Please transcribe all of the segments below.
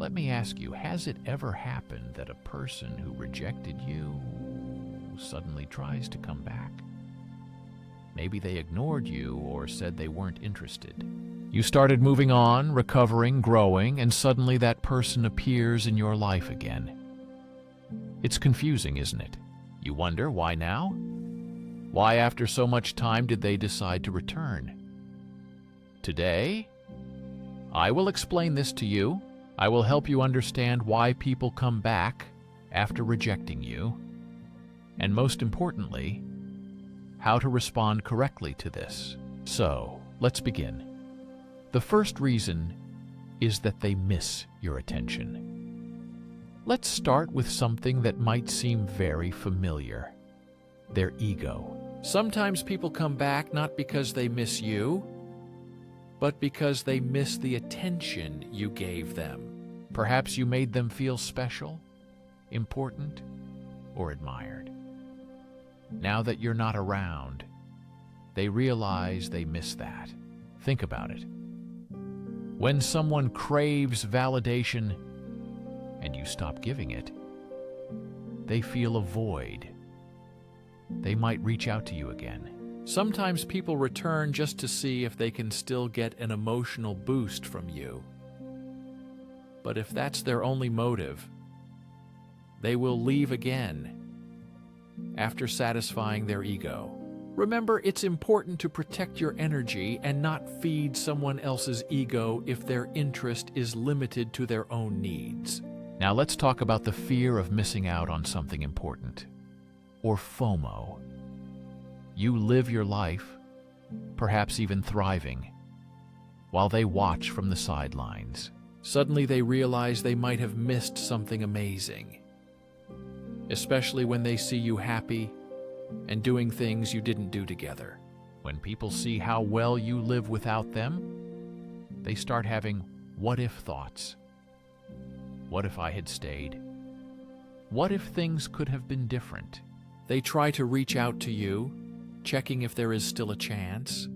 Let me ask you, has it ever happened that a person who rejected you suddenly tries to come back? Maybe they ignored you or said they weren't interested. You started moving on, recovering, growing, and suddenly that person appears in your life again. It's confusing, isn't it? You wonder, why now? Why, after so much time, did they decide to return? Today, I will explain this to you. I will help you understand why people come back after rejecting you, and most importantly, how to respond correctly to this. So, let's begin. The first reason is that they miss your attention. Let's start with something that might seem very familiar: their ego. Sometimes people come back not because they miss you, but because they miss the attention you gave them. Perhaps you made them feel special, important, or admired. Now that you're not around, they realize they miss that. Think about it. When someone craves validation and you stop giving it, they feel a void. They might reach out to you again. Sometimes people return just to see if they can still get an emotional boost from you. But if that's their only motive, they will leave again after satisfying their ego. Remember, it's important to protect your energy and not feed someone else's ego if their interest is limited to their own needs. Now let's talk about the fear of missing out on something important, or FOMO. You live your life, perhaps even thriving, while they watch from the sidelines. Suddenly they realize they might have missed something amazing, especially when they see you happy and doing things you didn't do together. When people see how well you live without them, they start having what-if thoughts. What if I had stayed? What if things could have been different? They try to reach out to you, checking if there is still a chance.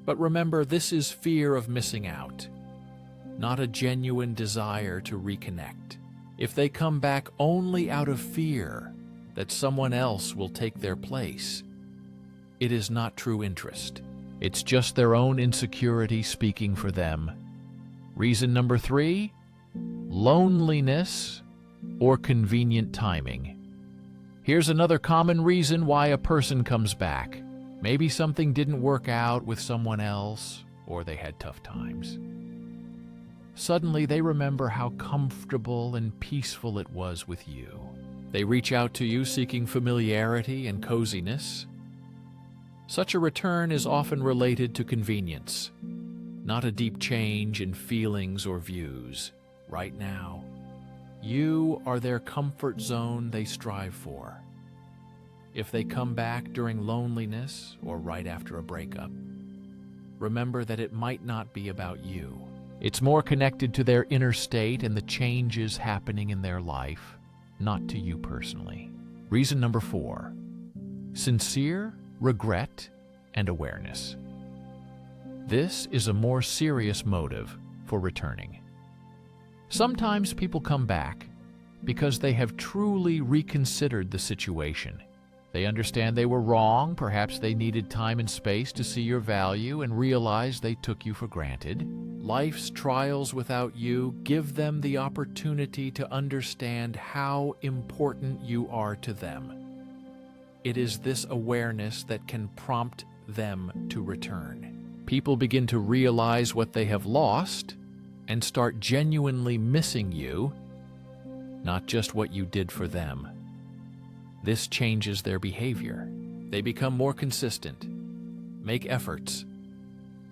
But remember, this is fear of missing out, not a genuine desire to reconnect. If they come back only out of fear that someone else will take their place, it is not true interest. It's just their own insecurity speaking for them. Reason number 3, loneliness or convenient timing. Here's another common reason why a person comes back. Maybe something didn't work out with someone else, or they had tough times. Suddenly they remember how comfortable and peaceful it was with you. They reach out to you seeking familiarity and coziness. Such a return is often related to convenience, not a deep change in feelings or views. Right now, you are their comfort zone they strive for. If they come back during loneliness or right after a breakup, remember that it might not be about you. It's more connected to their inner state and the changes happening in their life, not to you personally. Reason number 4, sincere regret and awareness. This is a more serious motive for returning. Sometimes people come back because they have truly reconsidered the situation. They understand they were wrong, perhaps they needed time and space to see your value and realize they took you for granted. Life's trials without you give them the opportunity to understand how important you are to them. It is this awareness that can prompt them to return. People begin to realize what they have lost and start genuinely missing you, not just what you did for them. This changes their behavior. They become more consistent, make efforts,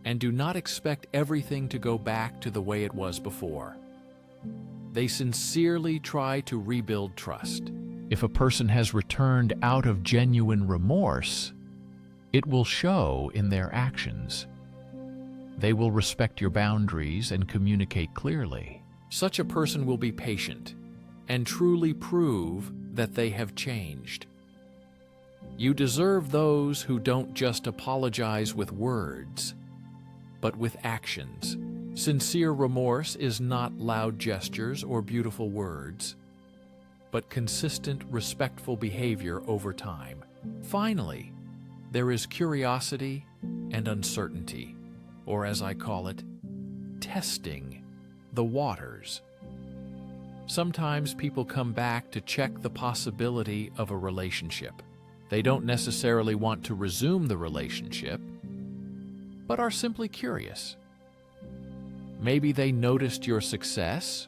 and do not expect everything to go back to the way it was before. They sincerely try to rebuild trust. If a person has returned out of genuine remorse, it will show in their actions. They will respect your boundaries and communicate clearly. Such a person will be patient and truly prove that they have changed. You deserve those who don't just apologize with words, but with actions. Sincere remorse is not loud gestures or beautiful words, but consistent, respectful behavior over time. Finally, there is curiosity and uncertainty, or as I call it, testing the waters. Sometimes people come back to check the possibility of a relationship. They don't necessarily want to resume the relationship, but are simply curious. Maybe they noticed your success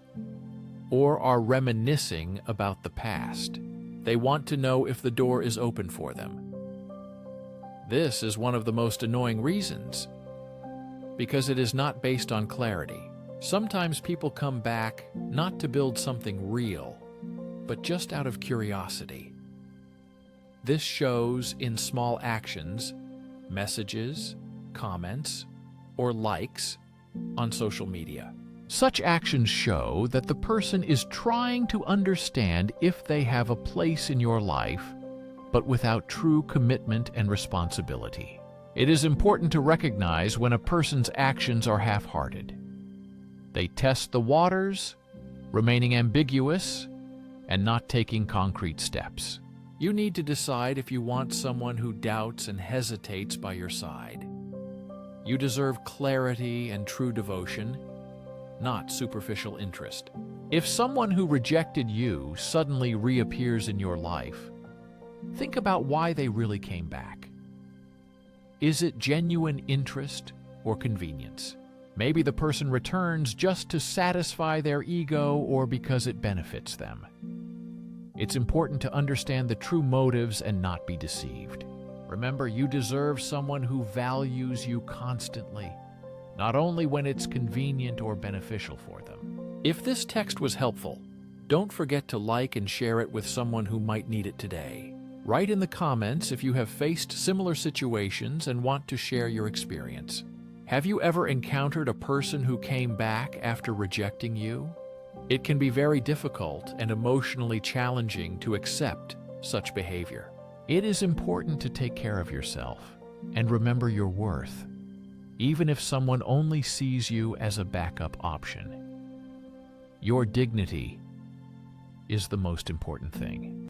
or are reminiscing about the past. They want to know if the door is open for them. This is one of the most annoying reasons, because it is not based on clarity. Sometimes people come back not to build something real, but just out of curiosity. This shows in small actions, messages, comments, or likes on social media. Such actions show that the person is trying to understand if they have a place in your life, but without true commitment and responsibility. It is important to recognize when a person's actions are half-hearted. They test the waters, remaining ambiguous, and not taking concrete steps. You need to decide if you want someone who doubts and hesitates by your side. You deserve clarity and true devotion, not superficial interest. If someone who rejected you suddenly reappears in your life, think about why they really came back. Is it genuine interest or convenience? Maybe the person returns just to satisfy their ego or because it benefits them. It's important to understand the true motives and not be deceived. Remember, you deserve someone who values you constantly, not only when it's convenient or beneficial for them. If this text was helpful, don't forget to like and share it with someone who might need it today. Write in the comments if you have faced similar situations and want to share your experience. Have you ever encountered a person who came back after rejecting you? It can be very difficult and emotionally challenging to accept such behavior. It is important to take care of yourself and remember your worth, even if someone only sees you as a backup option. Your dignity is the most important thing.